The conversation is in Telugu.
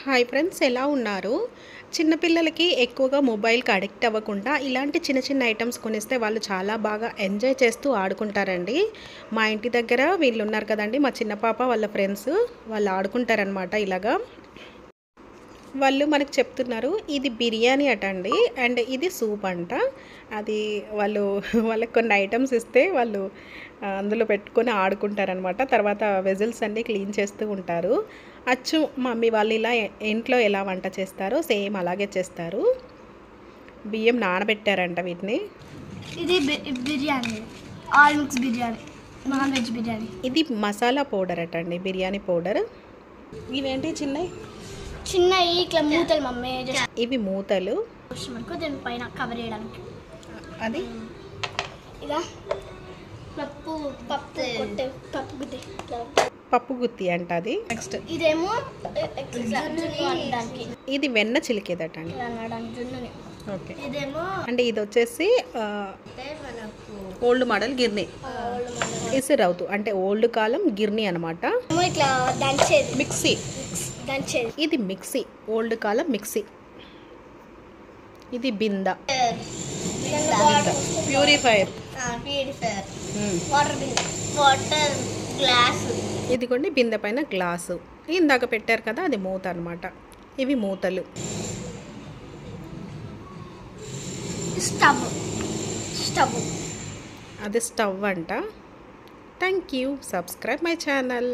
హాయ్ ఫ్రెండ్స్, ఎలా ఉన్నారు? చిన్నపిల్లలకి ఎక్కువగా మొబైల్కి అడిక్ట్ అవ్వకుండా ఇలాంటి చిన్న చిన్న ఐటమ్స్ కొనిస్తే వాళ్ళు చాలా బాగా ఎంజాయ్ చేస్తూ ఆడుకుంటారండి. మా ఇంటి దగ్గర వీళ్ళు ఉన్నారు కదండి, మా చిన్న పాప వాళ్ళ ఫ్రెండ్స్ వాళ్ళు ఆడుకుంటారనమాట. ఇలాగా వాళ్ళు మనకు చెప్తున్నారు, ఇది బిర్యానీ అట అండి, అండ్ ఇది సూప్ అంట. అది వాళ్ళకి కొన్ని ఐటమ్స్ ఇస్తే వాళ్ళు అందులో పెట్టుకొని ఆడుకుంటారనమాట. తర్వాత వెజిల్స్ అన్నీ క్లీన్ చేస్తూ ఉంటారు. అచ్చు మమ్మీ వాళ్ళు ఇలా ఇంట్లో ఎలా వంట చేస్తారో సేమ్ అలాగే చేస్తారు. బియ్యం నానబెట్టారంట వీటిని. ఇది biryani, all mix biryani, non veg biryani. ఇది మసాలా పౌడర్ అట అండి, బిర్యానీ పౌడర్. ఇవేంటి చిన్నవి ఇట్లా మూతలు మమ్మీ. ఇవి మూతలు. మనకు దీనిపైన కవర్ చేయడానికి అది ఇలా పప్పు గుత్తి అంట. అది నెక్స్ట్ ఇదేమో ఇది వెన్న చిలికేదట అండి. ఓకే, ఇదేమో అంటే ఇది వచ్చేసి ఓల్డ్ మోడల్ గిర్నీ. ఇసురవుతు అంటే ఓల్డ్ కాలం గిర్నీ అనమాట. ఇట్లా దంచేది మిక్సీ. ఇది మిక్సీ, ఓల్డ్ కాలం మిక్సీ. ఇది బింద, ప్యూరిఫైర్, వాటర్ గ్లాస్. ఇదిగోండి బిందె పైన గ్లాసు. ఇందాక పెట్టారు కదా, అది మూత అనమాట. ఇవి మూతలు. స్టవ్ అది స్టవ్ అంట. Thank you. Subscribe my channel.